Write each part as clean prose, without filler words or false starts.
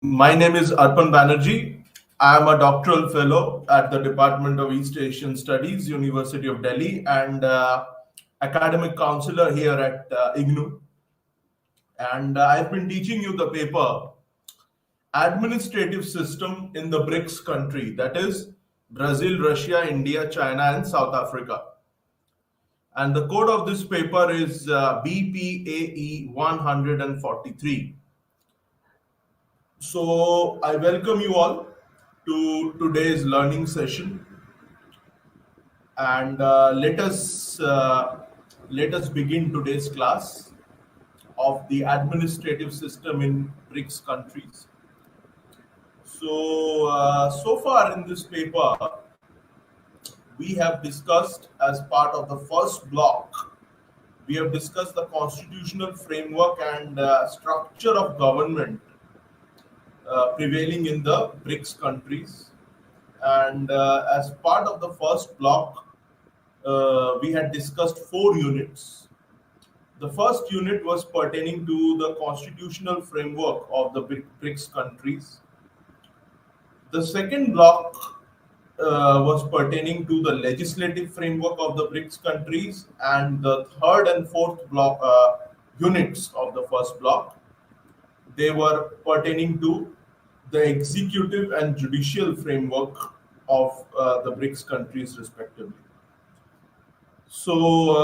My name is Arpan Banerjee. I am a doctoral fellow at the Department of East Asian Studies, University of Delhi, and academic counselor here at IGNOU. And I've been teaching you the paper Administrative System in the BRICS country, that is Brazil, Russia, India, China, and South Africa. And the code of this paper is BPAE 143. So I welcome you all to today's learning session, and let us begin today's class of the administrative system in BRICS countries. So far in this paper, we have discussed as part of the first block. We have discussed the constitutional framework and structure of government prevailing in the BRICS countries. And as part of the first block, we had discussed 4 units. The first unit was pertaining to the constitutional framework of the BRICS countries. The second block was pertaining to the legislative framework of the BRICS countries, and the third and fourth block units of the first block, they were pertaining to the executive and judicial framework of the BRICS countries respectively. So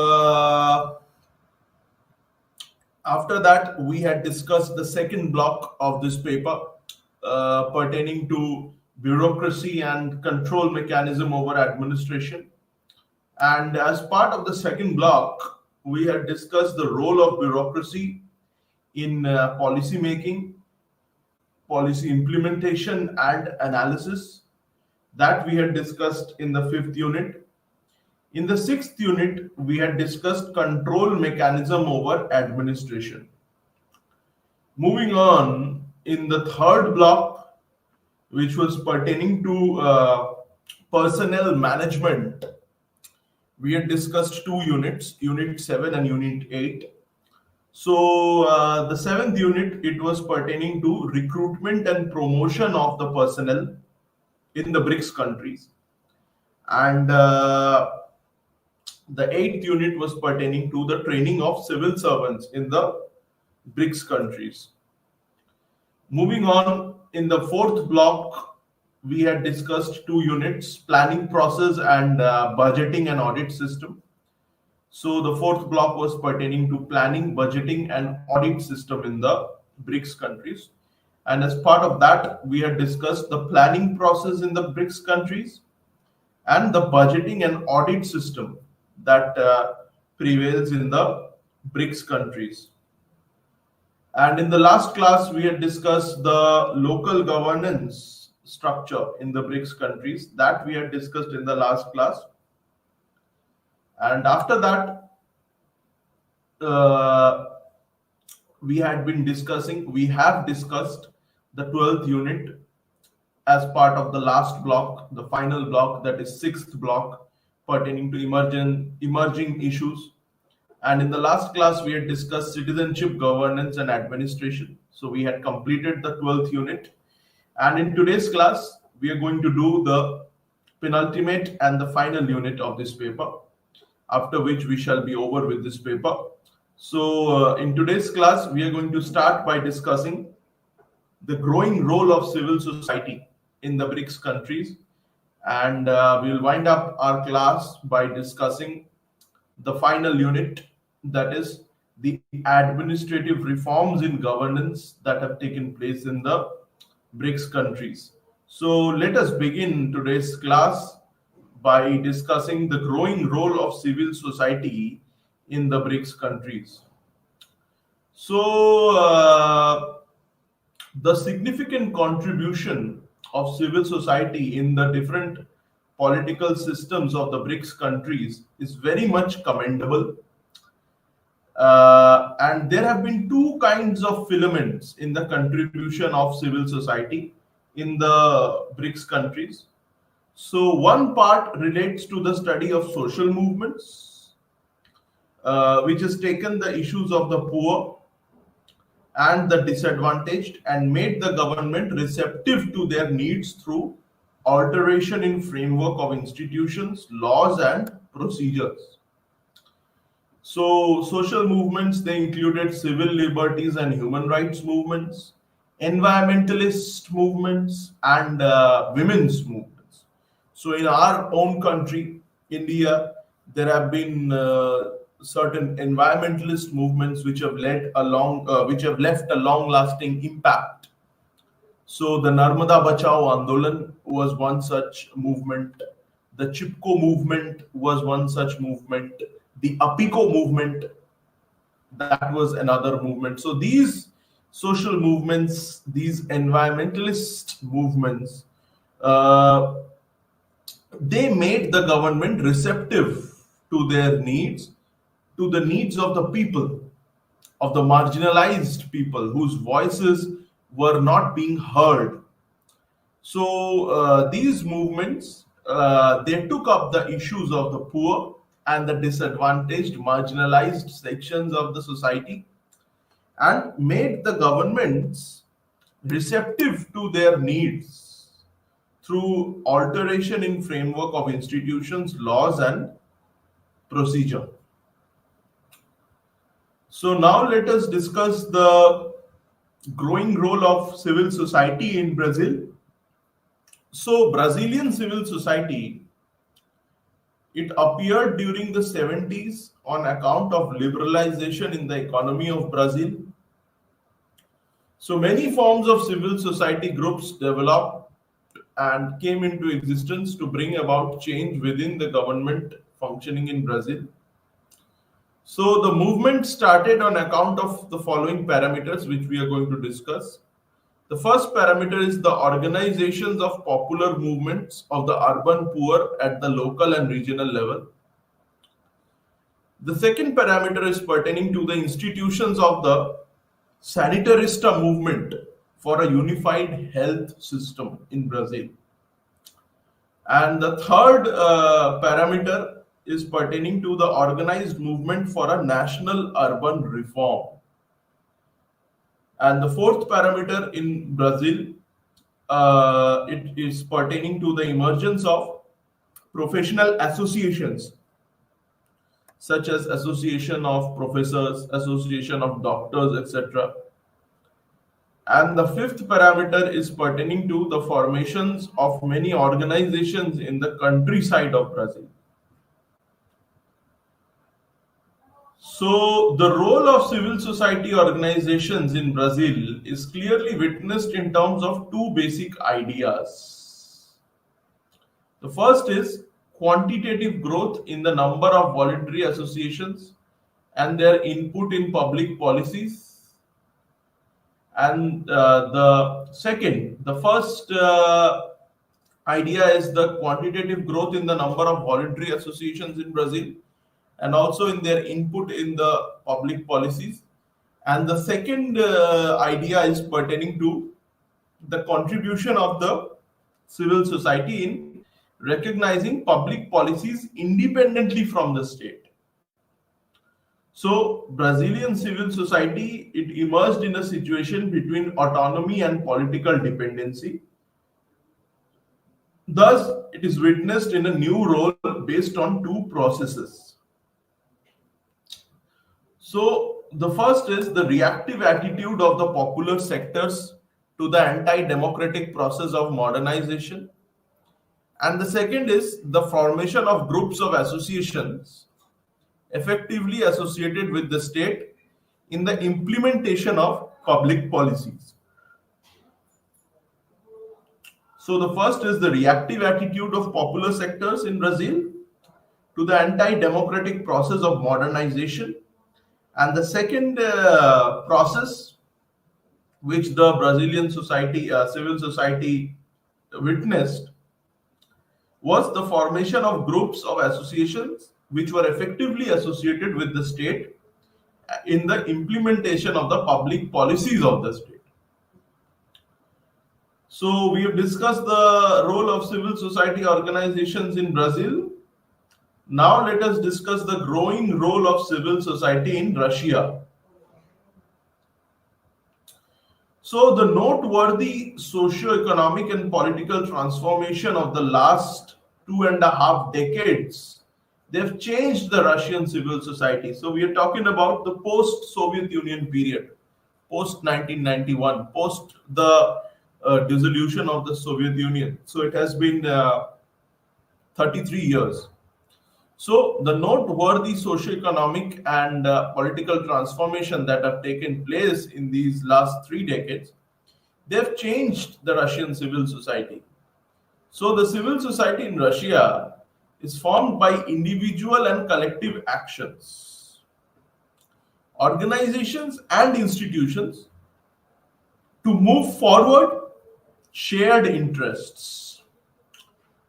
after that, we had discussed the second block of this paper pertaining to bureaucracy and control mechanism over administration. And as part of the second block, we had discussed the role of bureaucracy in policy making, policy implementation, and analysis. That we had discussed in the fifth unit. In the sixth unit, we had discussed control mechanism over administration. Moving on, in the third block, which was pertaining to personnel management, we had discussed 2 units, Unit 7 and Unit 8. So the seventh unit, it was pertaining to recruitment and promotion of the personnel in the BRICS countries. And the eighth unit was pertaining to the training of civil servants in the BRICS countries. Moving on, in the fourth block, we had discussed 2 units, planning process and budgeting and audit system. So the fourth block was pertaining to planning, budgeting, and audit system in the BRICS countries. And as part of that, we had discussed the planning process in the BRICS countries and the budgeting and audit system that prevails in the BRICS countries. And in the last class, we had discussed the local governance structure in the BRICS countries that we had discussed in the last class. And after that, we have discussed the 12th unit as part of the last block, the final block, that is sixth block, pertaining to emerging issues. And in the last class, we had discussed citizenship, governance, and administration. So we had completed the 12th unit. And in today's class, we are going to do the penultimate and the final unit of this paper, after which we shall be over with this paper. So in today's class, we are going to start by discussing the growing role of civil society in the BRICS countries. And we will wind up our class by discussing the final unit, that is the administrative reforms in governance that have taken place in the BRICS countries. So let us begin today's class by discussing the growing role of civil society in the BRICS countries. So the significant contribution of civil society in the different political systems of the BRICS countries is very much commendable. And there have been 2 kinds of filaments in the contribution of civil society in the BRICS countries. So one part relates to the study of social movements, which has taken the issues of the poor and the disadvantaged, and made the government receptive to their needs through alteration in framework of institutions, laws, and procedures. So, social movements, they included civil liberties and human rights movements, environmentalist movements, and women's movements. So, in our own country, India, there have been certain environmentalist movements which have left a long-lasting impact. So, the Narmada Bachao Andolan was one such movement. The Chipko movement was one such movement. The Apiko movement, that was another movement. So these social movements, these environmentalist movements, uh, they made the government receptive to their needs, to the needs of the people, of the marginalized people whose voices were not being heard. So these movements, they took up the issues of the poor and the disadvantaged, marginalized sections of the society, and made the governments receptive to their needs through alteration in framework of institutions, laws, and procedure. So now let us discuss the growing role of civil society in Brazil. So Brazilian civil society, it appeared during the 70s on account of liberalization in the economy of Brazil. So many forms of civil society groups developed and came into existence to bring about change within the government functioning in Brazil. So the movement started on account of the following parameters, which we are going to discuss. The first parameter is the organizations of popular movements of the urban poor at the local and regional level. The second parameter is pertaining to the institutions of the sanitarista movement for a unified health system in Brazil. And the third parameter is pertaining to the organized movement for a national urban reform. And the fourth parameter in Brazil, it is pertaining to the emergence of professional associations, such as association of professors, association of doctors, etc. And the fifth parameter is pertaining to the formations of many organizations in the countryside of Brazil. So, the role of civil society organizations in Brazil is clearly witnessed in terms of two basic ideas. The first is quantitative growth in the number of voluntary associations and their input in public policies. And the first idea is the quantitative growth in the number of voluntary associations in Brazil and also in their input in the public policies. And the second idea is pertaining to the contribution of the civil society in recognizing public policies independently from the state. So, Brazilian civil society, it emerged in a situation between autonomy and political dependency. Thus, it is witnessed in a new role based on two processes. So, the first is the reactive attitude of the popular sectors to the anti-democratic process of modernization. And the second is the formation of groups of associations effectively associated with the state in the implementation of public policies. So the first is the reactive attitude of popular sectors in Brazil to the anti-democratic process of modernization. And the second process which the Brazilian society, civil society witnessed was the formation of groups of associations which were effectively associated with the state in the implementation of the public policies of the state. So we have discussed the role of civil society organizations in Brazil. Now let us discuss the growing role of civil society in Russia. So the noteworthy socio-economic and political transformation of the last 2.5 decades, they've changed the Russian civil society. So we are talking about the post-Soviet Union period, post 1991, post the dissolution of the Soviet Union. So it has been 33 years. So the noteworthy socio-economic and political transformation that have taken place in these last 3 decades, they've changed the Russian civil society. So the civil society in Russia is formed by individual and collective actions, organizations and institutions to move forward shared interests.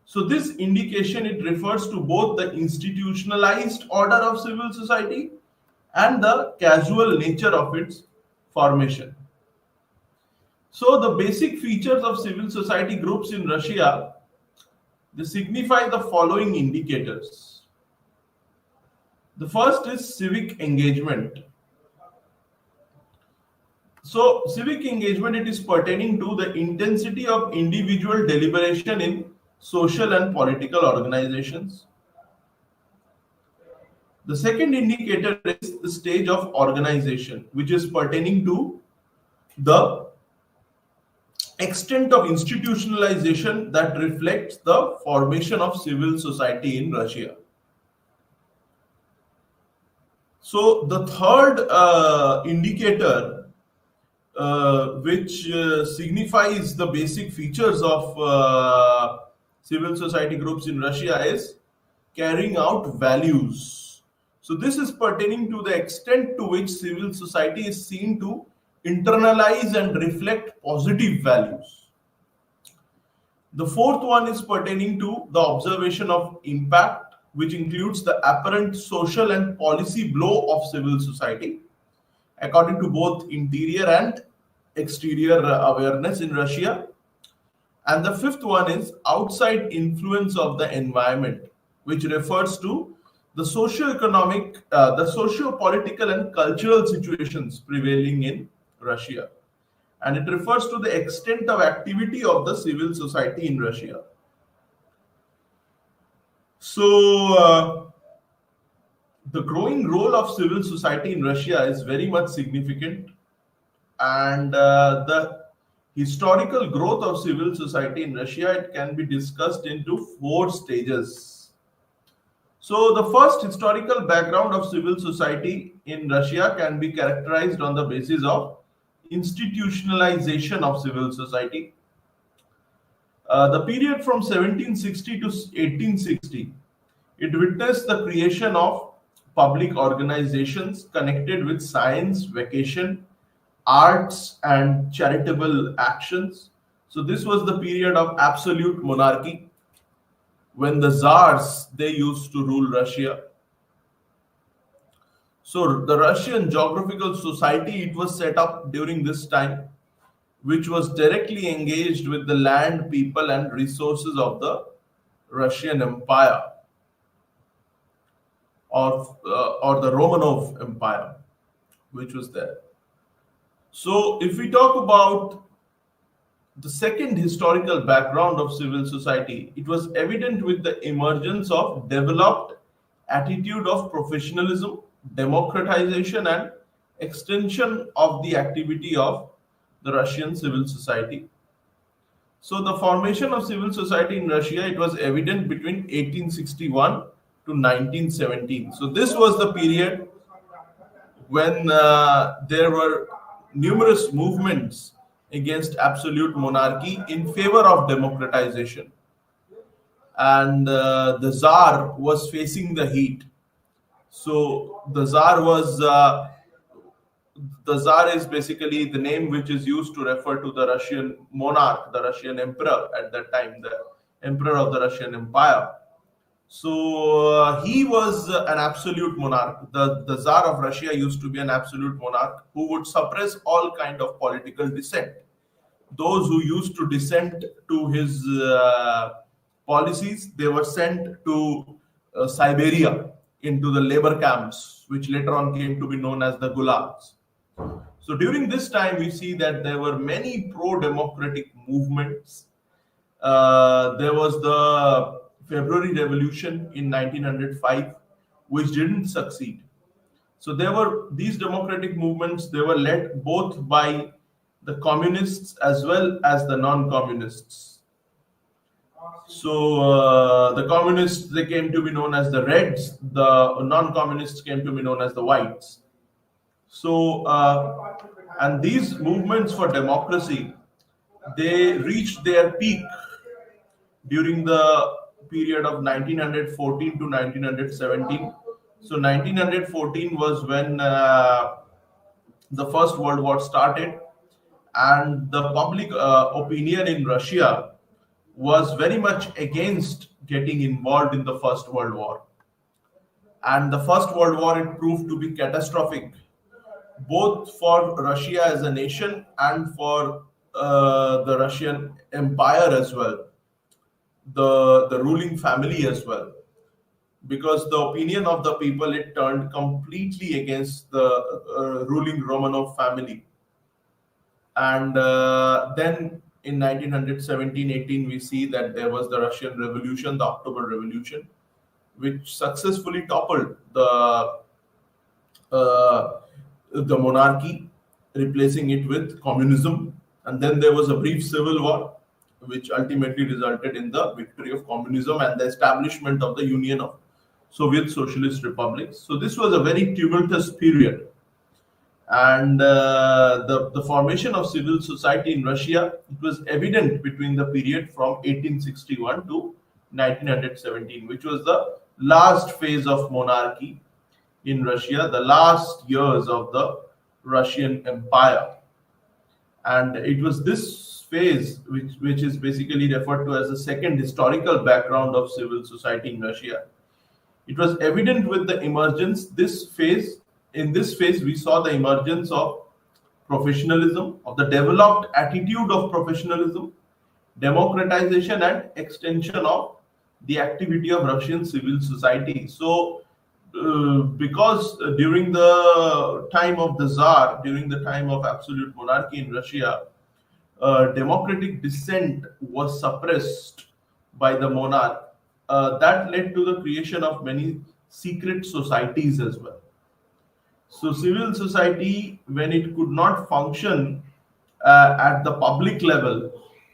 So this indication, it refers to both the institutionalized order of civil society and the casual nature of its formation. So the basic features of civil society groups in Russia, they signify the following indicators. The first is civic engagement. So civic engagement, it is pertaining to the intensity of individual deliberation in social and political organizations. The second indicator is the stage of organization, which is pertaining to the extent of institutionalization that reflects the formation of civil society in Russia. So the third indicator, which signifies the basic features of civil society groups in Russia, is carrying out values. So this is pertaining to the extent to which civil society is seen to internalize and reflect positive values. The fourth one is pertaining to the observation of impact, which includes the apparent social and policy blow of civil society, according to both interior and exterior awareness in Russia. And the fifth one is outside influence of the environment, which refers to the socio-economic, the socio-political and cultural situations prevailing in Russia. And it refers to the extent of activity of the civil society in Russia. So, the growing role of civil society in Russia is very much significant, and the historical growth of civil society in Russia, it can be discussed into 4 stages. So the first historical background of civil society in Russia can be characterized on the basis of institutionalization of civil society. The period from 1760 to 1860, it witnessed the creation of public organizations connected with science, vacation, arts, and charitable actions. So this was the period of absolute monarchy, when the czars, they used to rule Russia. So the Russian Geographical Society, it was set up during this time, which was directly engaged with the land, people, and resources of the Russian Empire, or the Romanov Empire, which was there. So if we talk about the second historical background of civil society, it was evident with the emergence of developed attitude of professionalism, democratization, and extension of the activity of the Russian civil society. So the formation of civil society in Russia, it was evident between 1861 to 1917. So this was the period when there were numerous movements against absolute monarchy in favor of democratization, and the Tsar was facing the heat. So the Tsar is basically the name which is used to refer to the Russian monarch, the Russian emperor at that time, the emperor of the Russian Empire. So he was an absolute monarch. The Tsar of Russia used to be an absolute monarch who would suppress all kind of political dissent. Those who used to dissent to his policies, they were sent to Siberia, into the labor camps, which later on came to be known as the gulags. So during this time, we see that there were many pro-democratic movements. There was the February Revolution in 1905, which didn't succeed. So there were these democratic movements. They were led both by the communists as well as the non-communists. So the communists, they came to be known as the Reds. The non-communists came to be known as the Whites. So and these movements for democracy, they reached their peak during the period of 1914 to 1917. So 1914 was when the First World War started, and the public opinion in Russia was very much against getting involved in the First World War. And the First World War, it proved to be catastrophic, both for Russia as a nation and for the Russian Empire as well, the ruling family as well, because the opinion of the people, it turned completely against the ruling Romanov family. And then in 1917-18, we see that there was the Russian Revolution, the October Revolution, which successfully toppled the monarchy, replacing it with communism. And then there was a brief civil war, which ultimately resulted in the victory of communism and the establishment of the Union of Soviet Socialist Republics. So this was a very tumultuous period. And the formation of civil society in Russia, it was evident between the period from 1861 to 1917, which was the last phase of monarchy in Russia, the last years of the Russian Empire. And it was this phase which is basically referred to as the second historical background of civil society in Russia. It was evident with the emergence, in this phase, we saw the emergence of professionalism, of the developed attitude of professionalism, democratization and extension of the activity of Russian civil society. So, because during the time of the Tsar, during the time of absolute monarchy in Russia, democratic dissent was suppressed by the monarch. That led to the creation of many secret societies as well. So civil society, when it could not function at the public level,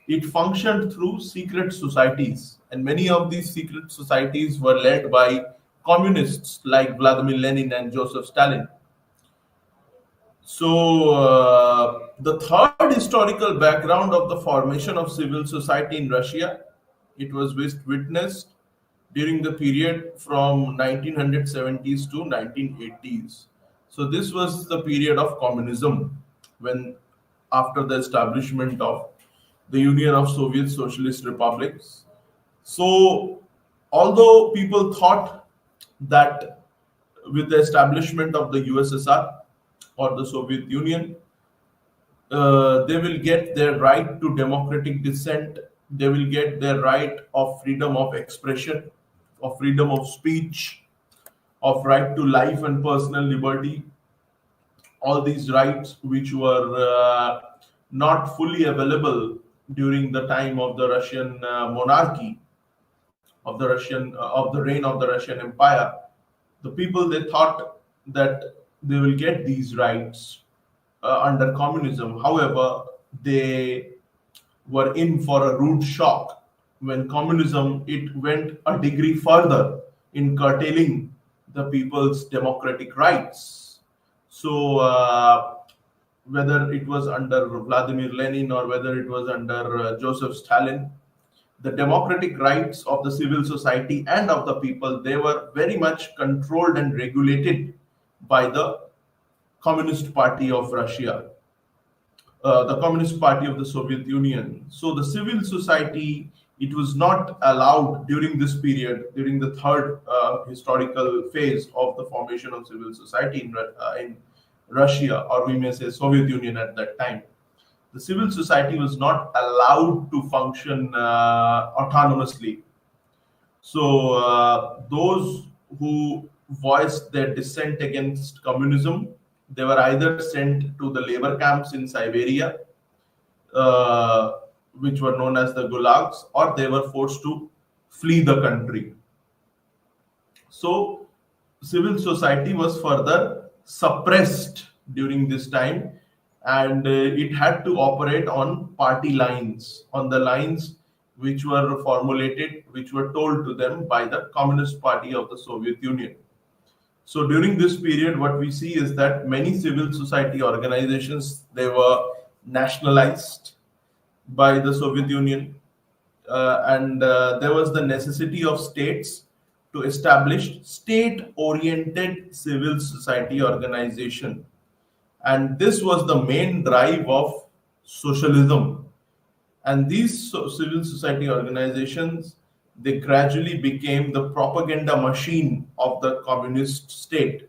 it functioned through secret societies. And many of these secret societies were led by communists like Vladimir Lenin and Joseph Stalin. So the third historical background of the formation of civil society in Russia, it was witnessed during the period from 1970s to 1980s. So this was the period of communism, when after the establishment of the Union of Soviet Socialist Republics. So although people thought that with the establishment of the USSR or the Soviet Union, they will get their right to democratic dissent, they will get their right of freedom of expression, of freedom of speech, of right to life and personal liberty, all these rights which were not fully available during the time of the Russian monarchy, of the reign of the Russian Empire. The people, they thought that they will get these rights under communism. However, they were in for a rude shock when communism, it went a degree further in curtailing the people's democratic rights. So whether it was under Vladimir Lenin or whether it was under Joseph Stalin, the democratic rights of the civil society and of the people, they were very much controlled and regulated by the Communist Party of Russia, the Communist Party of the Soviet Union. So the civil society, it was not allowed during this period, during the third historical phase of the formation of civil society in Russia, or we may say Soviet Union at that time. The civil society was not allowed to function autonomously. So those who voiced their dissent against communism, They were either sent to the labor camps in Siberia, uh, which were known as the gulags, or they were forced to flee the country. So, civil society was further suppressed during this time, and it had to operate on party lines, on the lines which were formulated, which were told to them by the Communist Party of the Soviet Union. So during this period, what we see is that many civil society organizations, they were nationalized by the Soviet Union, and there was the necessity of states to establish state-oriented civil society organization, and this was the main drive of socialism. And these civil society organizations, they gradually became the propaganda machine of the communist state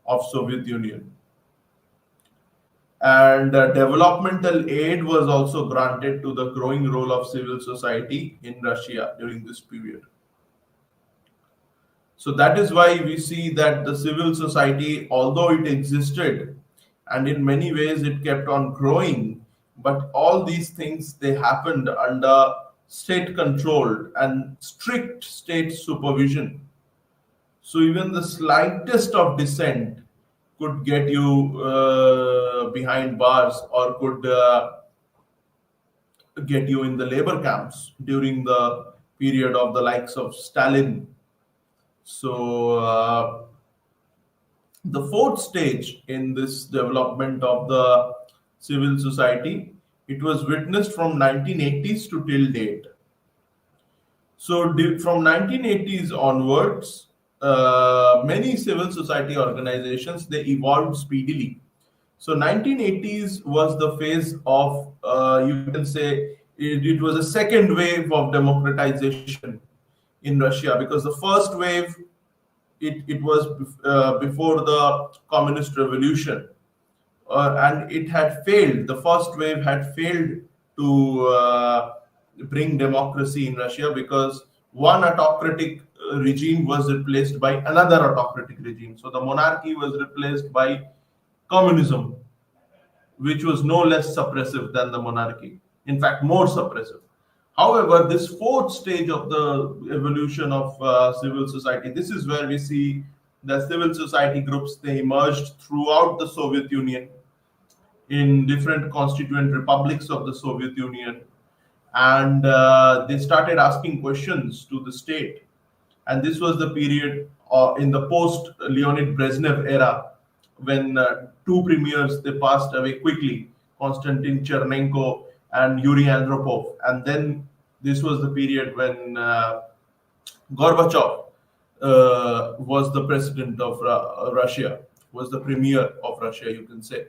of Soviet Union. And developmental aid was also granted to the growing role of civil society in Russia during this period. So that is why we see that the civil society, although it existed and in many ways it kept on growing, but all these things, they happened under state controlled and strict state supervision. So even the slightest of dissent could get you behind bars, or could get you in the labor camps during the period of the likes of Stalin. So the fourth stage in this development of the civil society, it was witnessed from 1980s to till date. So from 1980s onwards, many civil society organizations, they evolved speedily. So 1980s was the phase of, you can say, it was a second wave of democratization in Russia, because the first wave, it was before the communist revolution, and it had failed. The first wave had failed to bring democracy in Russia, because one autocratic regime was replaced by another autocratic regime. So the monarchy was replaced by communism, which was no less suppressive than the monarchy, in fact, more suppressive. However, this fourth stage of the evolution of civil society, this is where we see the civil society groups, they emerged throughout the Soviet Union, in different constituent republics of the Soviet Union, and they started asking questions to the state. And this was the period in the post Leonid Brezhnev era, when two premiers, they passed away quickly, Konstantin Chernenko and Yuri Andropov. And then this was the period when Gorbachev was the president of Russia, was the premier of Russia, you can say,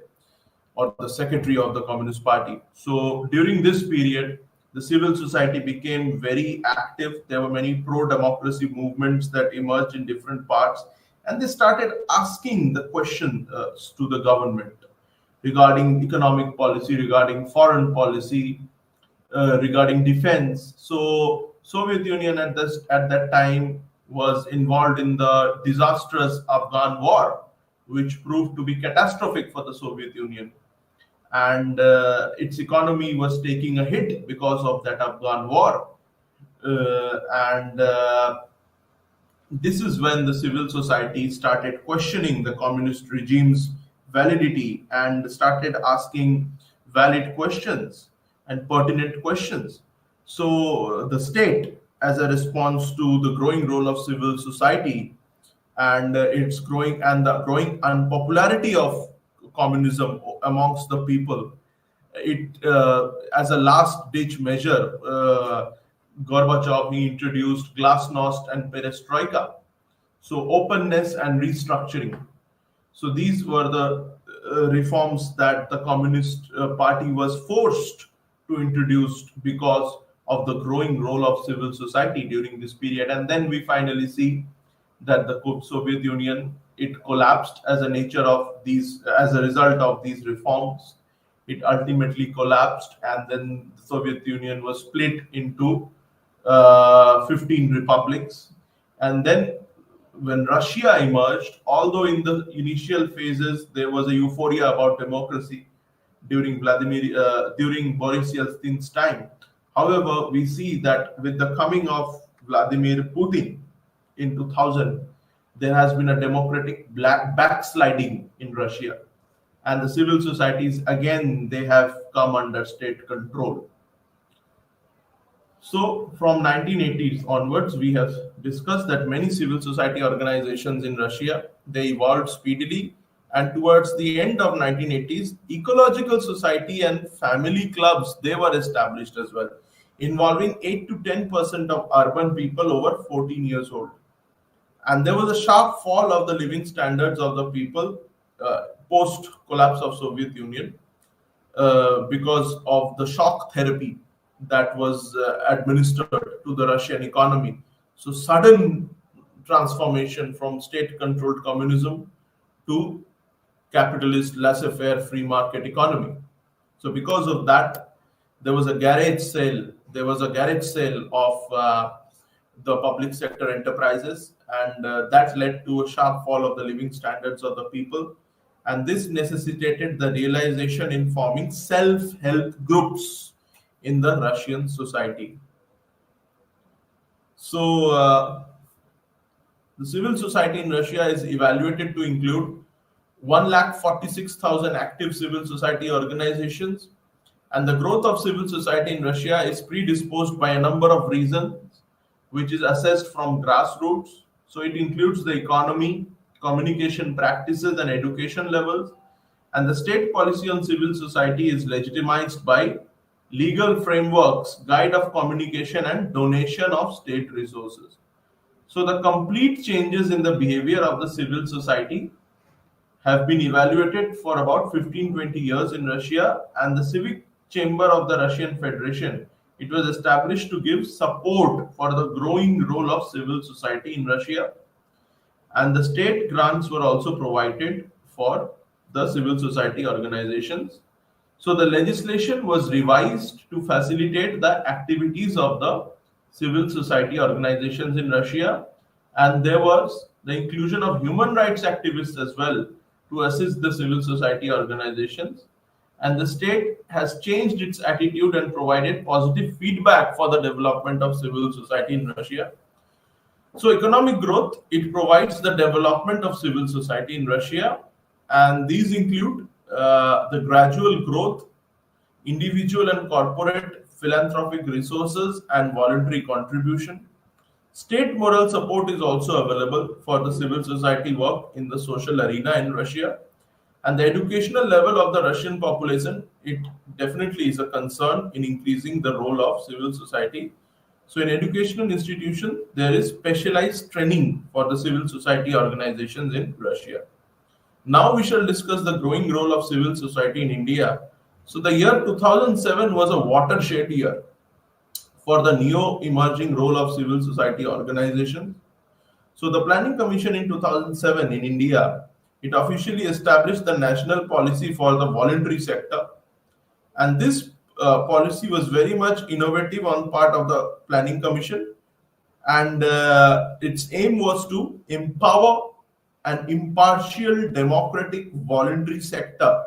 or the secretary of the Communist Party. So during this period, the civil society became very active. There were many pro-democracy movements that emerged in different parts, and they started asking the question to the government regarding economic policy, regarding foreign policy, regarding defense. So Soviet Union at that time was involved in the disastrous Afghan war, which proved to be catastrophic for the Soviet Union, and its economy was taking a hit because of that Afghan war. And This is when the civil society started questioning the communist regime's validity and started asking valid questions and pertinent questions. So the state, as a response to the growing role of civil society and its growing and the growing unpopularity of communism amongst the people, it as a last ditch measure, Gorbachev, he introduced glasnost and perestroika, so openness and restructuring. So these were the reforms that the Communist Party was forced to introduce because of the growing role of civil society during this period. And then we finally see that the Soviet Union, it collapsed as a as a result of these reforms. It ultimately collapsed, and then the Soviet Union was split into 15 republics. And then when Russia emerged, although in the initial phases there was a euphoria about democracy during Boris Yeltsin's time. However, we see that with the coming of Vladimir Putin in 2000, there has been a democratic backsliding in Russia, and the civil societies again they have come under state control. So, from 1980s onwards, we have discussed that many civil society organizations in Russia they evolved speedily, and towards the end of 1980s, ecological society and family clubs they were established as well, involving 8 to 10% of urban people over 14 years old. And there was a sharp fall of the living standards of the people post collapse of Soviet Union because of the shock therapy that was administered to the Russian economy. So sudden transformation from state-controlled communism to capitalist laissez-faire free market economy. So because of that, there was a garage sale. There was a garage sale of the public sector enterprises, and that led to a sharp fall of the living standards of the people. And this necessitated the realization in forming self-help groups in the Russian society. So the civil society in Russia is evaluated to include 146,000 active civil society organizations, and the growth of civil society in Russia is predisposed by a number of reasons, which is assessed from grassroots. So it includes the economy, communication practices, and education levels. And the state policy on civil society is legitimized by legal frameworks, guide of communication, and donation of state resources. So the complete changes in the behavior of the civil society have been evaluated for about 15-20 years in Russia, and the Civic Chamber of the Russian Federation, it was established to give support for the growing role of civil society in Russia, and the state grants were also provided for the civil society organizations. So the legislation was revised to facilitate the activities of the civil society organizations in Russia, and there was the inclusion of human rights activists as well to assist the civil society organizations. And the state has changed its attitude and provided positive feedback for the development of civil society in Russia. So economic growth, it provides the development of civil society in Russia, and these include the gradual growth, individual and corporate philanthropic resources, and voluntary contribution. State moral support is also available for the civil society work in the social arena in Russia. And the educational level of the Russian population, it definitely is a concern in increasing the role of civil society. So in educational institutions, there is specialized training for the civil society organizations in Russia. Now we shall discuss the growing role of civil society in India. So the year 2007 was a watershed year for the neo-emerging role of civil society organizations. So the Planning Commission in 2007 in India, it officially established the national policy for the voluntary sector. And this policy was very much innovative on part of the Planning Commission. And its aim was to empower an impartial, democratic, voluntary sector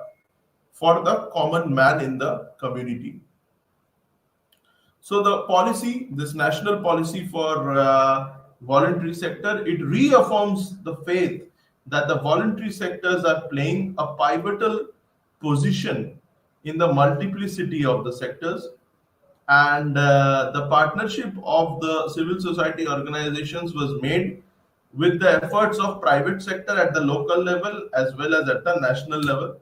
for the common man in the community. So the policy, this national policy for voluntary sector, it reaffirms the faith that the voluntary sectors are playing a pivotal position in the multiplicity of the sectors, and the partnership of the civil society organizations was made with the efforts of private sector at the local level as well as at the national level.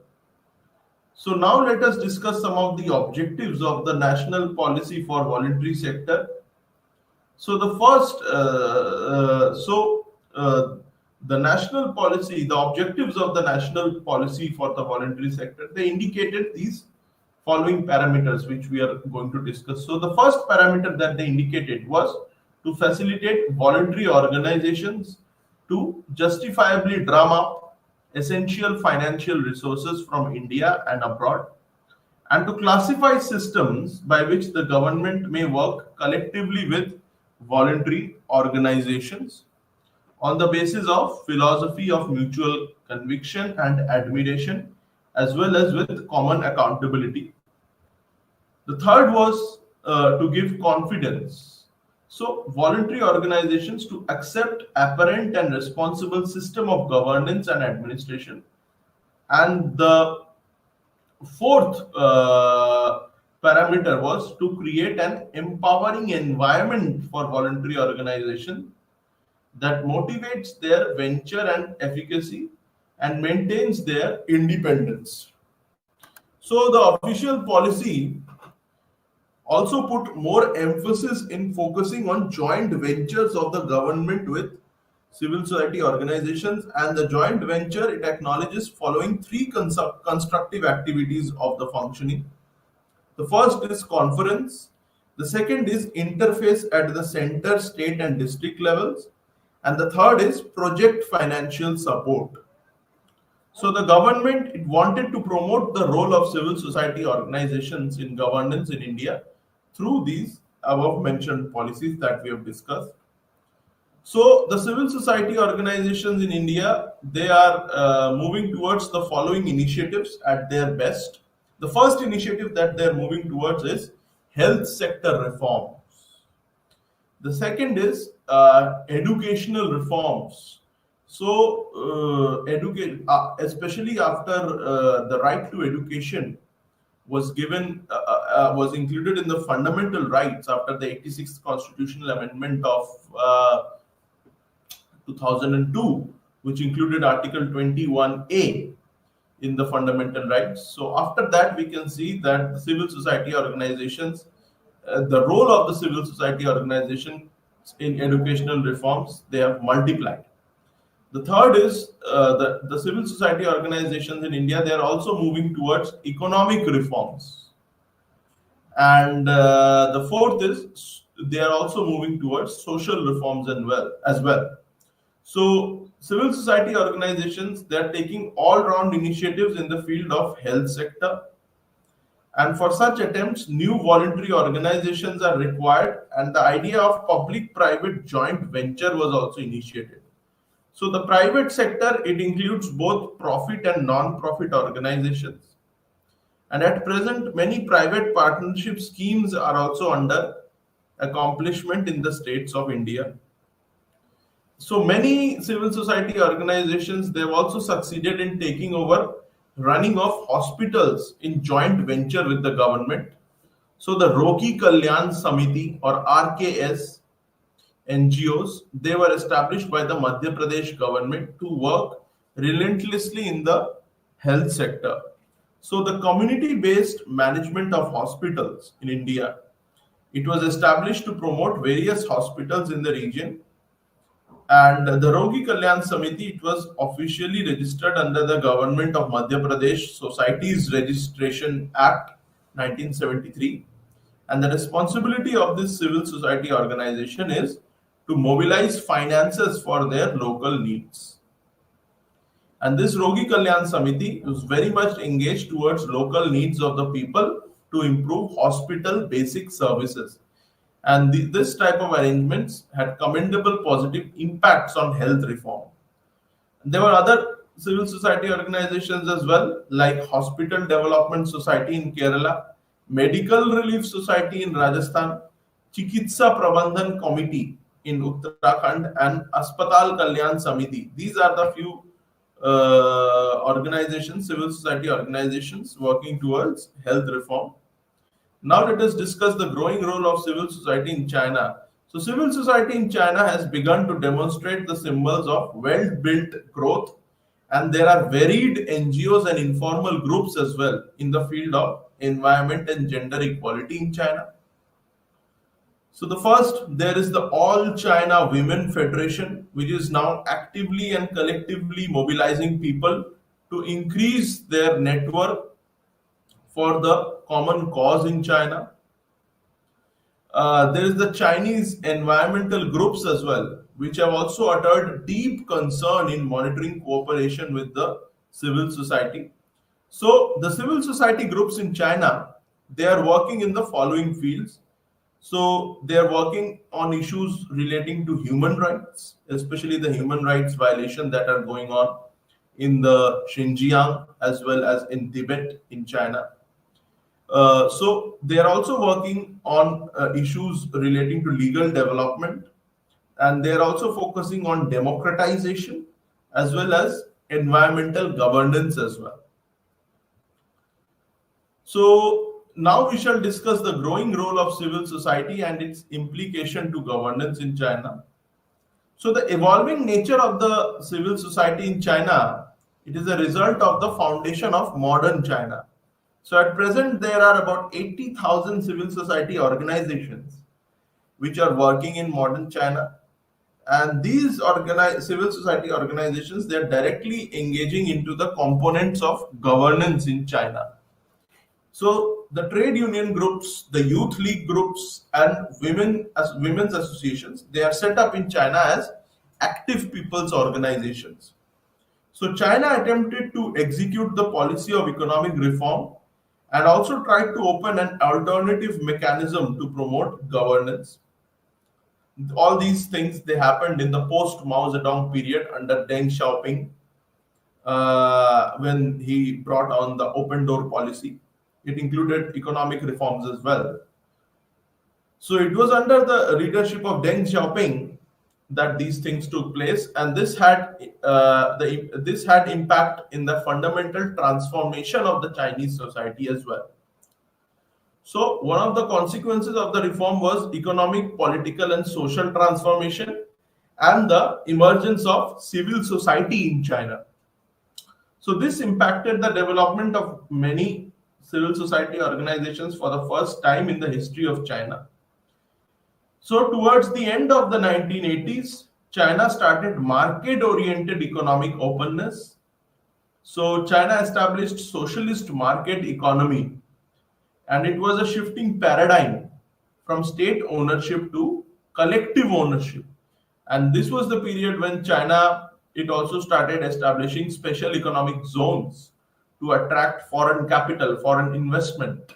So now let us discuss some of the objectives of the national policy for voluntary sector. So the first, the national policy, the objectives of the national policy for the voluntary sector, they indicated these following parameters which we are going to discuss. So the first parameter that they indicated was to facilitate voluntary organizations to justifiably drum up essential financial resources from India and abroad, and to classify systems by which the government may work collectively with voluntary organizations. on the basis of philosophy of mutual conviction and admiration, as well as with common accountability. The third was to give confidence. So, voluntary organizations to accept apparent and responsible system of governance and administration. And the fourth parameter was to create an empowering environment for voluntary organization that motivates their venture and efficacy and maintains their independence. So the official policy also put more emphasis in focusing on joint ventures of the government with civil society organizations, and the joint venture it acknowledges following three constructive activities of the functioning. The first is conference, the second is interface at the center, state and district levels, and the third is project financial support. So the government it wanted to promote the role of civil society organizations in governance in India through these above mentioned policies that we have discussed. So the civil society organizations in India, they are moving towards the following initiatives at their best. The first initiative that they're moving towards is health sector reforms. The second is educational reforms. So, especially after the right to education was given, was included in the fundamental rights after the 86th constitutional amendment of 2002, which included Article 21A in the fundamental rights. So after that, we can see that the civil society organizations, the role of the civil society organization in educational reforms, they have multiplied. The third is the civil society organizations in India, they are also moving towards economic reforms. And the fourth is they are also moving towards social reforms as well. So civil society organizations, they are taking all-round initiatives in the field of health sector. And for such attempts, new voluntary organizations are required, and the idea of public-private joint venture was also initiated. So the private sector, it includes both profit and non-profit organizations. And at present, many private partnership schemes are also under accomplishment in the states of India. So many civil society organizations, they've also succeeded in taking over running of hospitals in joint venture with the government. So the Rogi Kalyan Samiti or RKS NGOs, they were established by the Madhya Pradesh government to work relentlessly in the health sector. So the community-based management of hospitals in India, it was established to promote various hospitals in the region. And the Rogi Kalyan Samiti, it was officially registered under the government of Madhya Pradesh Societies Registration Act 1973. And the responsibility of this civil society organization is to mobilize finances for their local needs. And this Rogi Kalyan Samiti was very much engaged towards local needs of the people to improve hospital basic services. And this type of arrangements had commendable positive impacts on health reform. There were other civil society organizations as well, like Hospital Development Society in Kerala, Medical Relief Society in Rajasthan, Chikitsa Prabandhan Committee in Uttarakhand, and Aspatal Kalyan Samiti. These are the few organizations, civil society organizations working towards health reform. Now let us discuss the growing role of civil society in China. So civil society in China has begun to demonstrate the symbols of well-built growth, and there are varied NGOs and informal groups as well in the field of environment and gender equality in China. So the first, there is the All China Women Federation, which is now actively and collectively mobilizing people to increase their network for the common cause in China. There is the Chinese environmental groups as well, which have also uttered deep concern in monitoring cooperation with the civil society. So the civil society groups in China, they are working in the following fields. So they are working on issues relating to human rights, especially the human rights violation that are going on in the Xinjiang as well as in Tibet in China. So they are also working on issues relating to legal development, and they are also focusing on democratization as well as environmental governance as well. So now we shall discuss the growing role of civil society and its implication to governance in China. So the evolving nature of the civil society in China, it is a result of the foundation of modern China. So at present, there are about 80,000 civil society organizations which are working in modern China. And these civil society organizations, they are directly engaging into the components of governance in China. So the trade union groups, the youth league groups, and women's associations, they are set up in China as active people's organizations. So China attempted to execute the policy of economic reform and also tried to open an alternative mechanism to promote governance. All these things, they happened in the post Mao Zedong period under Deng Xiaoping, when he brought on the open door policy. It included economic reforms as well. So it was under the leadership of Deng Xiaoping that these things took place, and this had impact in the fundamental transformation of the Chinese society as well. So one of the consequences of the reform was economic, political, and social transformation and the emergence of civil society in China. So this impacted the development of many civil society organizations for the first time in the history of China. So towards the end of the 1980s, China started market-oriented economic openness. So China established socialist market economy, and it was a shifting paradigm from state ownership to collective ownership. And this was the period when China, it also started establishing special economic zones to attract foreign capital, foreign investment.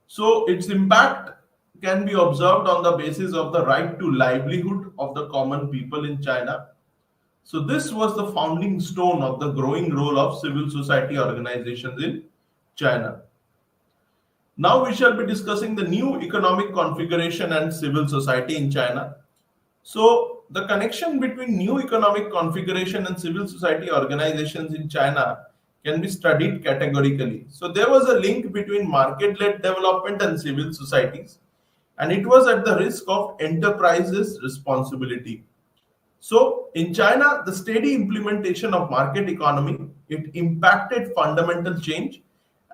So its impact can be observed on the basis of the right to livelihood of the common people in China. So this was the founding stone of the growing role of civil society organizations in China. Now we shall be discussing the new economic configuration and civil society in China. So the connection between new economic configuration and civil society organizations in China can be studied categorically. So there was a link between market-led development and civil societies, and it was at the risk of enterprises' responsibility. So in China, the steady implementation of market economy, it impacted fundamental change,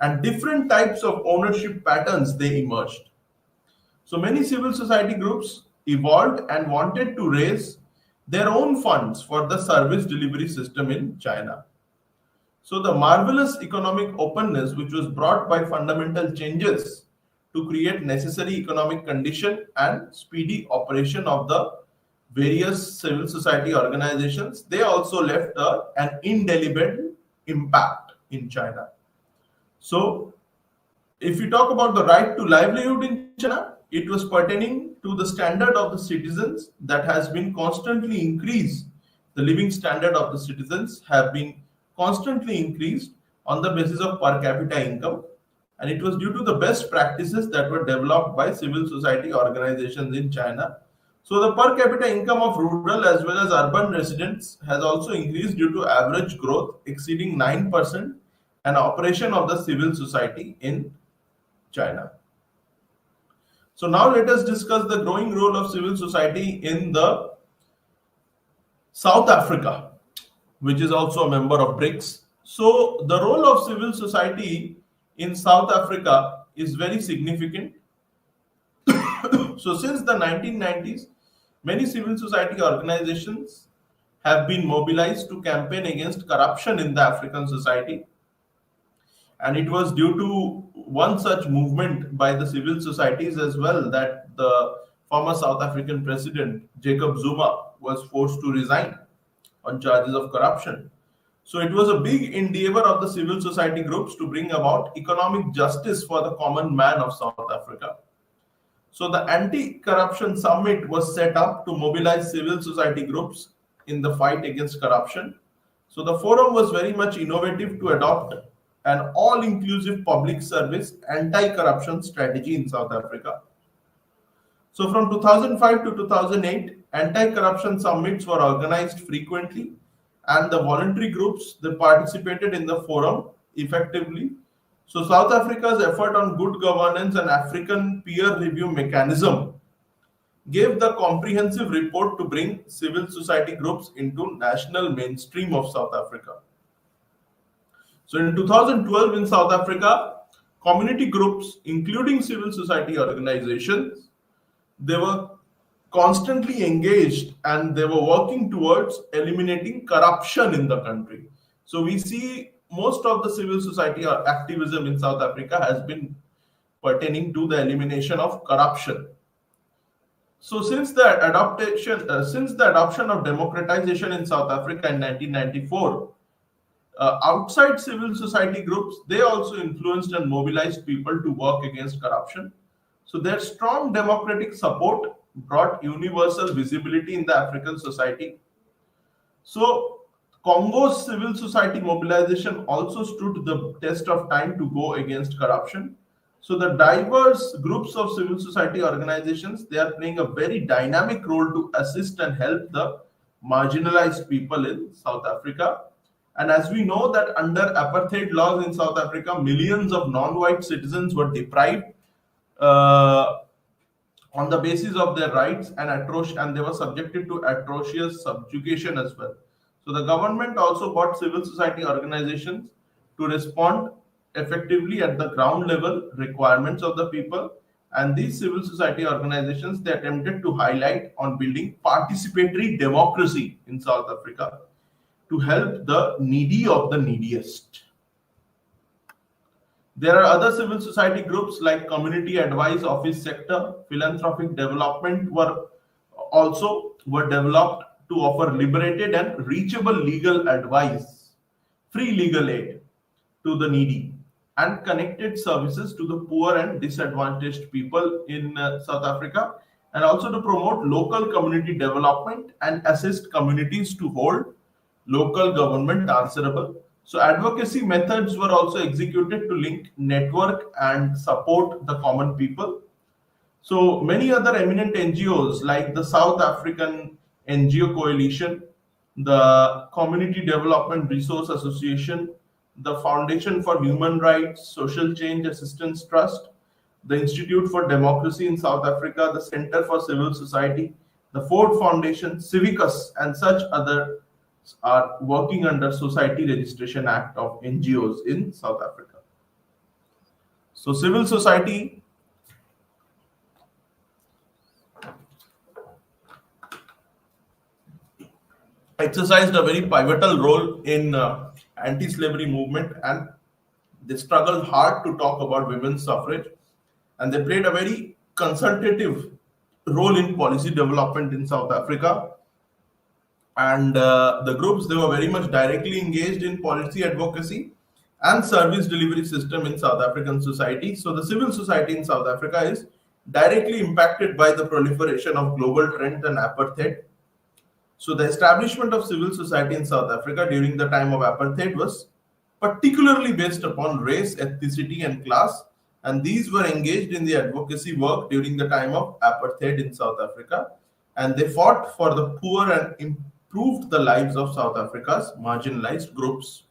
and different types of ownership patterns, they emerged. So many civil society groups evolved and wanted to raise their own funds for the service delivery system in China. So the marvelous economic openness which was brought by fundamental changes to create necessary economic condition and speedy operation of the various civil society organizations, they also left an indelible impact in China. So if you talk about the right to livelihood in China, it was pertaining to the standard of the citizens that has been constantly increased. The living standard of the citizens have been constantly increased on the basis of per capita income, and it was due to the best practices that were developed by civil society organizations in China. So the per capita income of rural as well as urban residents has also increased due to average growth exceeding 9% and operation of the civil society in China. So now let us discuss the growing role of civil society in the South Africa, which is also a member of BRICS. So the role of civil society in South Africa is very significant. So since the 1990s, many civil society organizations have been mobilized to campaign against corruption in the African society. And it was due to one such movement by the civil societies as well that the former South African president, Jacob Zuma, was forced to resign on charges of corruption. So it was a big endeavor of the civil society groups to bring about economic justice for the common man of South Africa. So the anti-corruption summit was set up to mobilize civil society groups in the fight against corruption. So the forum was very much innovative to adopt an all-inclusive public service anti-corruption strategy in South Africa. So from 2005 to 2008, anti-corruption summits were organized frequently, and the voluntary groups they participated in the forum effectively. So South Africa's effort on good governance and African peer review mechanism gave the comprehensive report to bring civil society groups into national mainstream of South Africa. So in 2012 in South Africa, community groups, including civil society organizations, they were constantly engaged and they were working towards eliminating corruption in the country. So we see most of the civil society activism in South Africa has been pertaining to the elimination of corruption. So since the adoption of democratization in South Africa in 1994, outside civil society groups, they also influenced and mobilized people to work against corruption. So their strong democratic support brought universal visibility in the African society. So Congo's civil society mobilization also stood the test of time to go against corruption. So the diverse groups of civil society organizations, they are playing a very dynamic role to assist and help the marginalized people in South Africa. And as we know that under apartheid laws in South Africa, millions of non-white citizens were deprived on the basis of their rights and they were subjected to atrocious subjugation as well. So the government also got civil society organizations to respond effectively at the ground level requirements of the people, and these civil society organizations they attempted to highlight on building participatory democracy in South Africa to help the needy of the neediest. There are other civil society groups like community advice office sector, philanthropic development were developed to offer liberated and reachable legal advice, free legal aid to the needy, and connected services to the poor and disadvantaged people in South Africa, and also to promote local community development and assist communities to hold local government answerable. So advocacy methods were also executed to link, network, and support the common people. So many other eminent NGOs like the South African NGO Coalition, the Community Development Resource Association, the Foundation for Human Rights, Social Change Assistance Trust, the Institute for Democracy in South Africa, the Center for Civil Society, the Ford Foundation, Civicus, and such other are working under Society Registration Act of NGOs in South Africa. So civil society exercised a very pivotal role in anti-slavery movement, and they struggled hard to talk about women's suffrage, and they played a very consultative role in policy development in South Africa. And the groups they were very much directly engaged in policy advocacy and service delivery system in South African society. So the civil society in South Africa is directly impacted by the proliferation of global trends and apartheid. So the establishment of civil society in South Africa during the time of apartheid was particularly based upon race, ethnicity, and class, and these were engaged in the advocacy work during the time of apartheid in South Africa, and they fought for the poor and improved the lives of South Africa's marginalized groups.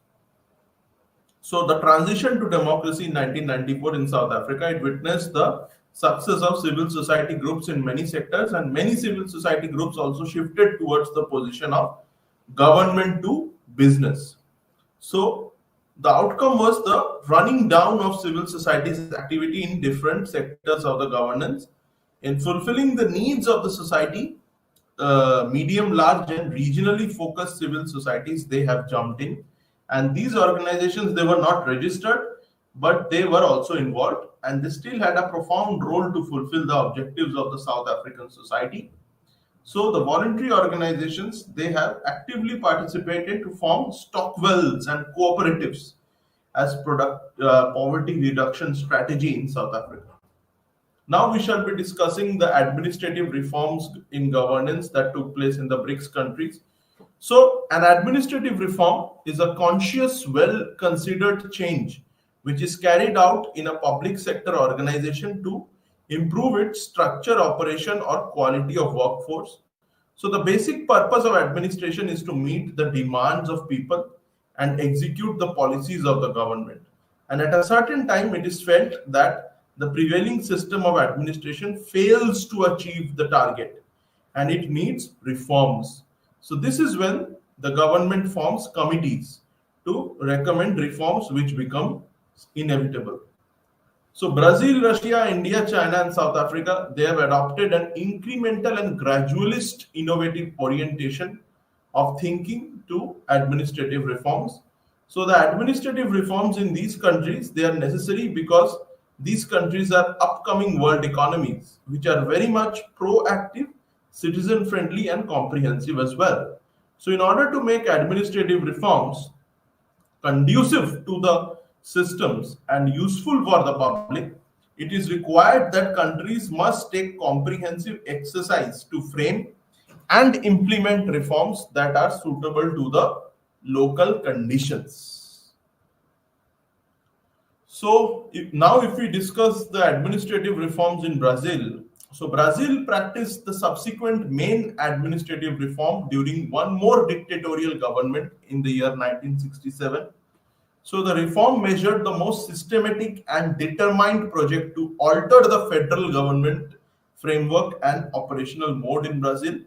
So the transition to democracy in 1994 in South Africa, it witnessed the success of civil society groups in many sectors, and many civil society groups also shifted towards the position of government to business. So the outcome was the running down of civil society's activity in different sectors of the governance. In fulfilling the needs of the society, medium, large, and regionally focused civil societies, they have jumped in. And these organizations, they were not registered, but they were also involved, and they still had a profound role to fulfill the objectives of the South African society. So the voluntary organizations, they have actively participated to form stockwells and cooperatives as poverty reduction strategy in South Africa. Now we shall be discussing the administrative reforms in governance that took place in the BRICS countries. So, an administrative reform is a conscious, well considered change which is carried out in a public sector organization to improve its structure, operation, or quality of workforce. So, the basic purpose of administration is to meet the demands of people and execute the policies of the government. And at a certain time, it is felt that the prevailing system of administration fails to achieve the target and it needs reforms. So, this is when the government forms committees to recommend reforms which become inevitable. So Brazil, Russia, India, China, and South Africa, they have adopted an incremental and gradualist innovative orientation of thinking to administrative reforms. So the administrative reforms in these countries, they are necessary because these countries are upcoming world economies, which are very much proactive, citizen friendly, and comprehensive as well. So in order to make administrative reforms conducive to the systems and useful for the public, it is required that countries must take comprehensive exercise to frame and implement reforms that are suitable to the local conditions. So if we discuss the administrative reforms in Brazil, so Brazil practiced the subsequent main administrative reform during one more dictatorial government in the year 1967. So the reform measured the most systematic and determined project to alter the federal government framework and operational mode in Brazil.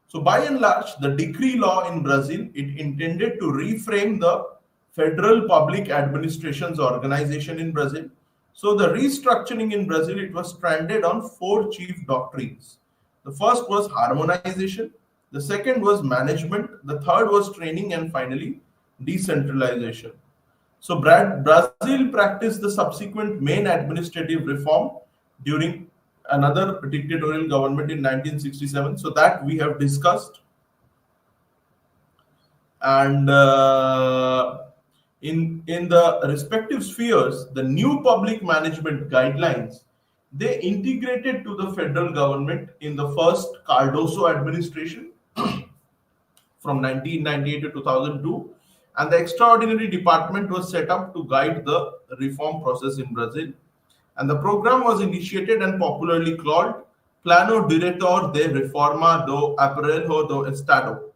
So by and large, the decree law in Brazil, it intended to reframe the federal public administration's organization in Brazil. So the restructuring in Brazil, it was stranded on four chief doctrines. The first was harmonization, the second was management, the third was training, and finally decentralization. So Brazil practiced the subsequent main administrative reform during another dictatorial government in 1967. So that we have discussed. And in the respective spheres, the new public management guidelines, they integrated to the federal government in the first Cardoso administration from 1998 to 2002. And the extraordinary department was set up to guide the reform process in Brazil. And the program was initiated and popularly called Plano Diretor de Reforma do Aparelho do Estado.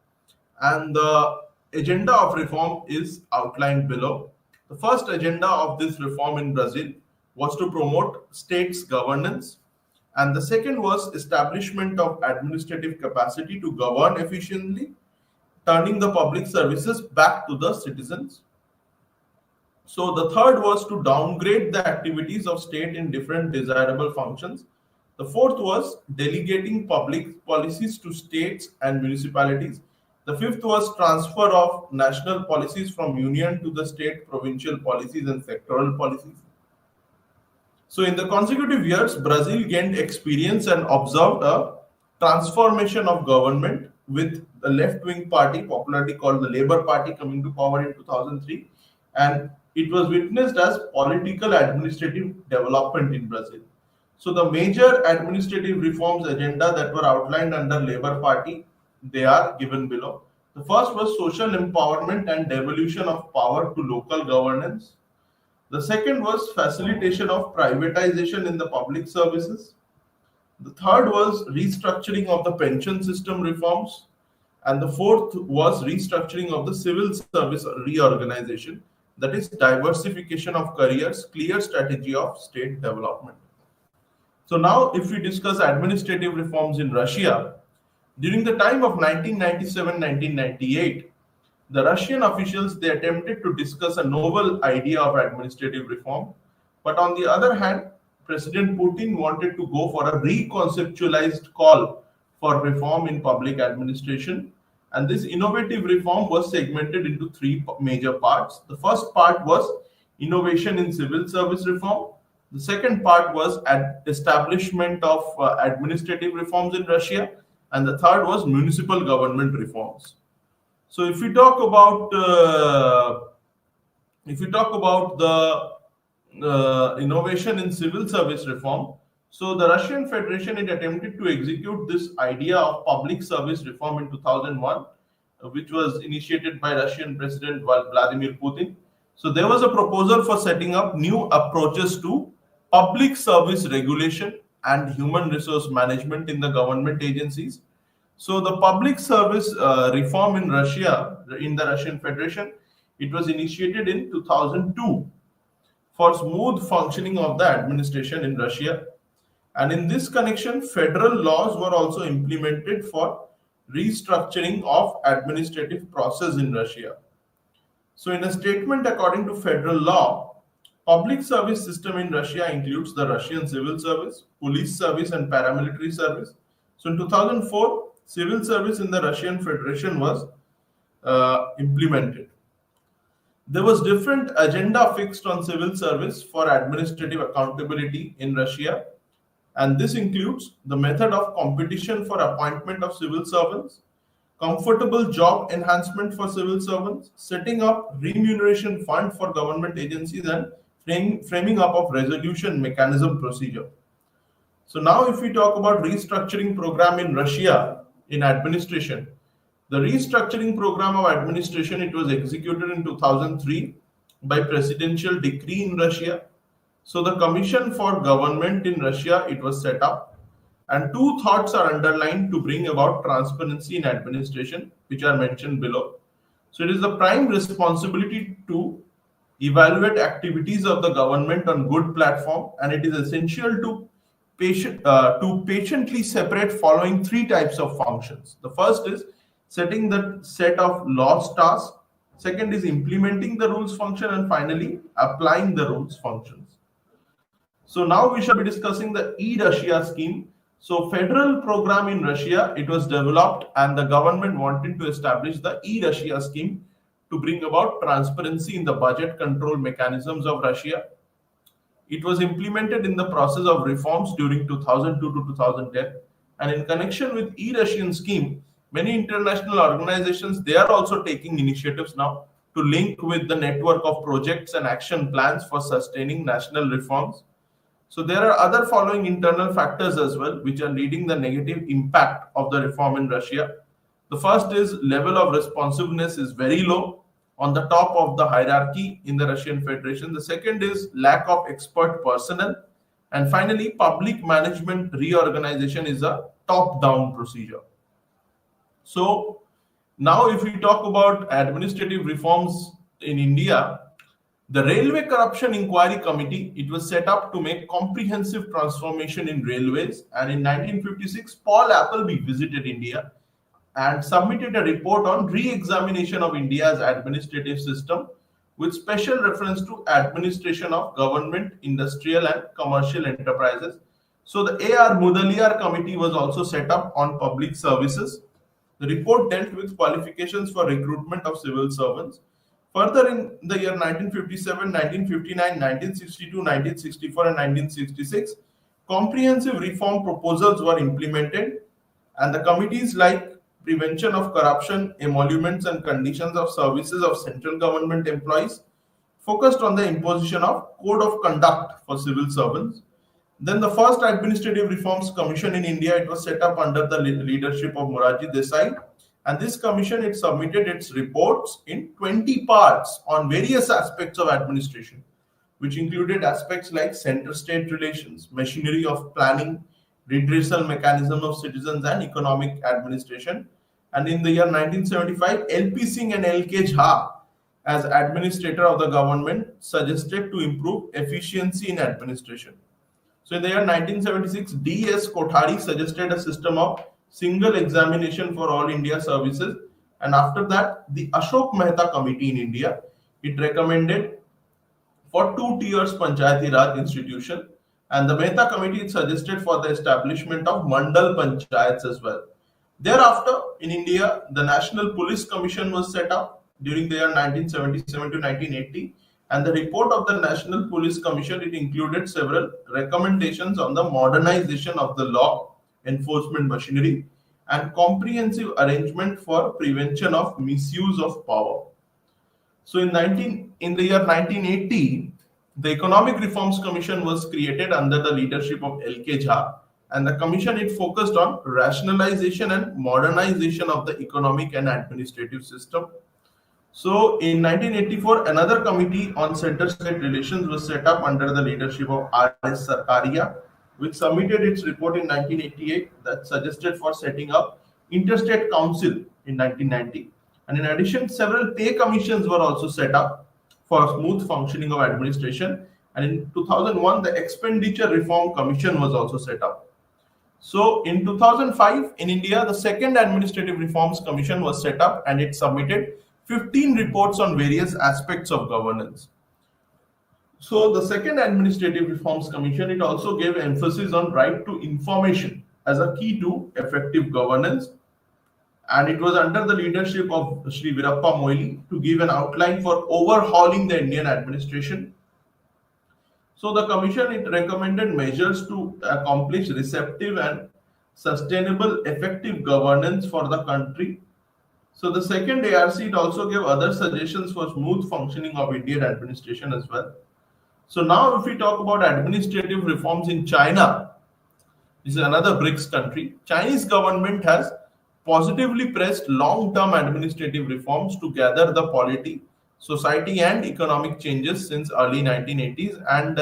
And the agenda of reform is outlined below. The first agenda of this reform in Brazil was to promote states' governance. And the second was establishment of administrative capacity to govern efficiently, turning the public services back to the citizens. So the third was to downgrade the activities of state in different desirable functions. The fourth was delegating public policies to states and municipalities. The fifth was transfer of national policies from union to the state, provincial policies, and sectoral policies. So in the consecutive years, Brazil gained experience and observed a transformation of government, with the left-wing party, popularly called the Labour Party, coming to power in 2003. And it was witnessed as political administrative development in Brazil. So the major administrative reforms agenda that were outlined under Labour Party, they are given below. The first was social empowerment and devolution of power to local governance. The second was facilitation of privatization in the public services. The third was restructuring of the pension system reforms. And the fourth was restructuring of the civil service reorganization, that is diversification of careers, clear strategy of state development. So now if we discuss administrative reforms in Russia, during the time of 1997-1998, the Russian officials, they attempted to discuss a novel idea of administrative reform. But on the other hand, President Putin wanted to go for a reconceptualized call for reform in public administration. And this innovative reform was segmented into three major parts. The first part was innovation in civil service reform. The second part was establishment of administrative reforms in Russia. And the third was municipal government reforms. So if we talk about the innovation in civil service reform, So the Russian Federation, it attempted to execute this idea of public service reform in 2001, which was initiated by Russian President Vladimir Putin. So there was a proposal for setting up new approaches to public service regulation and human resource management in the government agencies. So the public service reform in Russia, in the Russian Federation, it was initiated in 2002 for smooth functioning of the administration in Russia. And in this connection, federal laws were also implemented for restructuring of administrative process in Russia. So in a statement according to federal law, public service system in Russia includes the Russian civil service, police service and paramilitary service. So in 2004, civil service in the Russian Federation was implemented. There was different agenda fixed on civil service for administrative accountability in Russia, and this includes the method of competition for appointment of civil servants, comfortable job enhancement for civil servants, setting up remuneration fund for government agencies, and framing up of resolution mechanism procedure. So now if we talk about restructuring program in Russia in administration, the restructuring program of administration, it was executed in 2003 by presidential decree in Russia. So the Commission for Government in Russia, it was set up, and two thoughts are underlined to bring about transparency in administration, which are mentioned below. So it is the prime responsibility to evaluate activities of the government on good platform, and it is essential to patiently separate following three types of functions. The first is setting the set of laws tasks. Second is implementing the rules function, and finally applying the rules functions. So now we shall be discussing the e-Russia scheme. So federal program in Russia, it was developed and the government wanted to establish the e-Russia scheme to bring about transparency in the budget control mechanisms of Russia. It was implemented in the process of reforms during 2002 to 2010, and in connection with e-Russian scheme, many international organizations, they are also taking initiatives now to link with the network of projects and action plans for sustaining national reforms. So there are other following internal factors as well, which are leading the negative impact of the reform in Russia. The first is level of responsiveness is very low on the top of the hierarchy in the Russian Federation. The second is lack of expert personnel. And finally, public management reorganization is a top-down procedure. So now if we talk about administrative reforms in India, the Railway Corruption Inquiry Committee, it was set up to make comprehensive transformation in railways. And in 1956, Paul Appleby visited India and submitted a report on re-examination of India's administrative system with special reference to administration of government, industrial and commercial enterprises. So the A.R. Mudaliar Committee was also set up on public services. The report dealt with qualifications for recruitment of civil servants. Further, in the year 1957, 1959, 1962, 1964 and 1966, comprehensive reform proposals were implemented, and the committees like prevention of corruption, emoluments and conditions of services of central government employees focused on the imposition of code of conduct for civil servants. Then the first Administrative Reforms Commission in India, it was set up under the leadership of Morarji Desai. And this commission, it submitted its reports in 20 parts on various aspects of administration, which included aspects like center-state relations, machinery of planning, redressal mechanism of citizens and economic administration. And in the year 1975, L.P. Singh and L.K. Jha, as administrator of the government, suggested to improve efficiency in administration. So in the year 1976, D.S. Kothari suggested a system of single examination for all India services, and after that the Ashok Mehta Committee in India, it recommended for 2 tiers Panchayati Raj institution, and the Mehta Committee suggested for the establishment of Mandal Panchayats as well. Thereafter in India, the National Police Commission was set up during the year 1977 to 1980, and the report of the National Police Commission, it included several recommendations on the modernization of the law enforcement machinery and comprehensive arrangement for prevention of misuse of power. So in the year 1980, The Economic Reforms Commission was created under the leadership of L.K. Jha, and the commission it focused on rationalization and modernization of the economic and administrative system. So in 1984, another committee on center-state relations was set up under the leadership of R.S. Sarkaria, which submitted its report in 1988 that suggested for setting up Interstate Council in 1990. And in addition, several pay commissions were also set up for smooth functioning of administration. And in 2001, the Expenditure Reform Commission was also set up. So in 2005, in India, the second Administrative Reforms Commission was set up and it submitted 15 reports on various aspects of governance. So the second Administrative Reforms Commission, it also gave emphasis on right to information as a key to effective governance. And it was under the leadership of Sri Virappa Moili to give an outline for overhauling the Indian administration. So the commission, it recommended measures to accomplish receptive and sustainable effective governance for the country. So the second ARC, it also gave other suggestions for smooth functioning of Indian administration as well. So now if we talk about administrative reforms in China, this is another BRICS country. Chinese government has positively pressed long-term administrative reforms to gather the polity, society and economic changes since early 1980s, and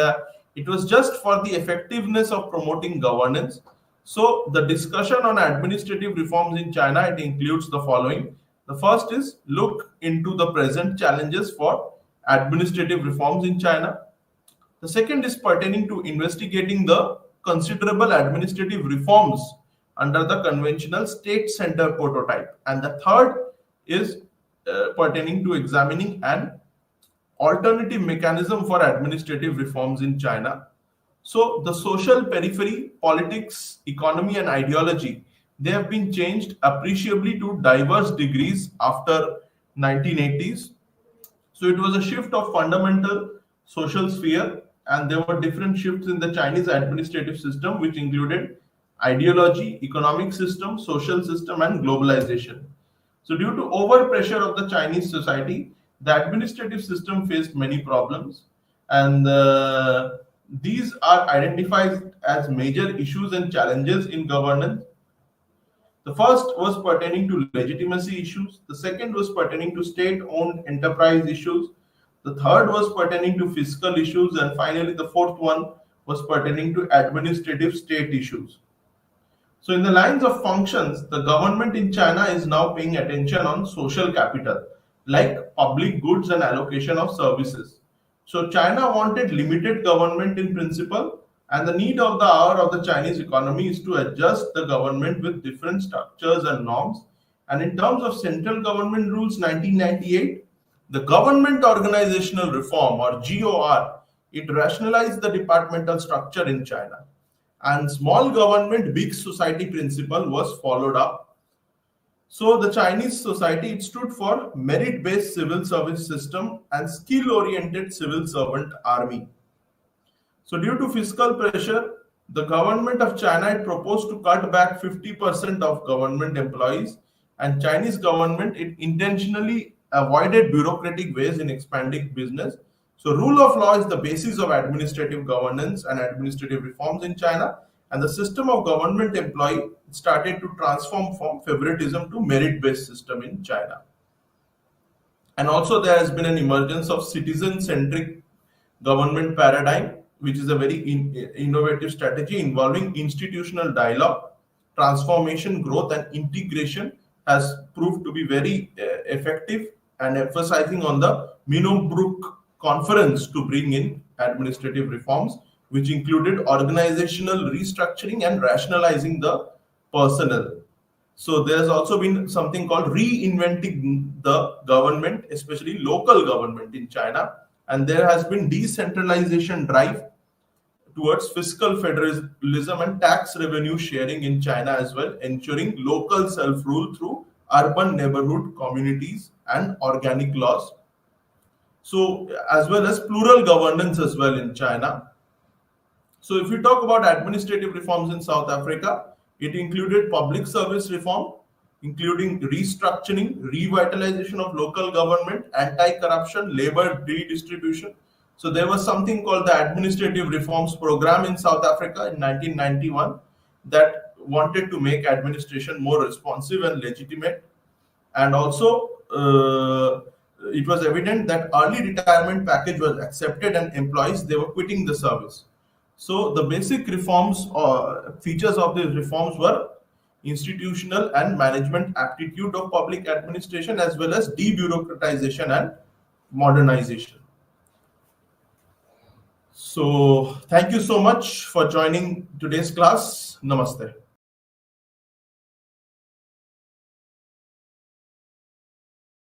it was just for the effectiveness of promoting governance. So the discussion on administrative reforms in China, it includes the following. The first is look into the present challenges for administrative reforms in China. The second is pertaining to investigating the considerable administrative reforms under the conventional state center prototype. And the third is pertaining to examining an alternative mechanism for administrative reforms in China. So the social periphery, politics, economy and ideology, they have been changed appreciably to diverse degrees after 1980s. So it was a shift of fundamental social sphere, and there were different shifts in the Chinese administrative system, which included ideology, economic system, social system, and globalization. So due to overpressure of the Chinese society, the administrative system faced many problems, and these are identified as major issues and challenges in governance. The first was pertaining to legitimacy issues. The second was pertaining to state-owned enterprise issues. The third was pertaining to fiscal issues, and finally the fourth one was pertaining to administrative state issues. So in the lines of functions, the government in China is now paying attention on social capital, like public goods and allocation of services. So China wanted limited government in principle, and the need of the hour of the Chinese economy is to adjust the government with different structures and norms. And in terms of central government rules 1998, the Government Organizational Reform, or GOR, it rationalized the departmental structure in China. And small government, big society principle was followed up. So the Chinese society, it stood for merit-based civil service system and skill-oriented civil servant army. So due to fiscal pressure, the government of China had proposed to cut back 50% of government employees, and Chinese government, it intentionally avoided bureaucratic ways in expanding business. So rule of law is the basis of administrative governance and administrative reforms in China, and the system of government employee started to transform from favoritism to merit-based system in China. And also there has been an emergence of citizen-centric government paradigm, which is a very innovative strategy involving institutional dialogue, transformation, growth and integration, has proved to be very effective, and emphasizing on the Minobrook conference to bring in administrative reforms, which included organizational restructuring and rationalizing the personnel. So there's also been something called reinventing the government, especially local government in China, and there has been decentralization drive towards fiscal federalism and tax revenue sharing in China as well, ensuring local self-rule through urban neighborhood communities and organic laws. So as well as plural governance as well in China. So if we talk about administrative reforms in South Africa, it included public service reform, including restructuring, revitalization of local government, anti-corruption, labor redistribution. So there was something called the Administrative Reforms Program in South Africa in 1991 that wanted to make administration more responsive and legitimate. And also, it was evident that early retirement package was accepted and employees, they were quitting the service. So the basic reforms or features of these reforms were institutional and management aptitude of public administration, as well as debureaucratization and modernization. So thank you so much for joining today's class. Namaste.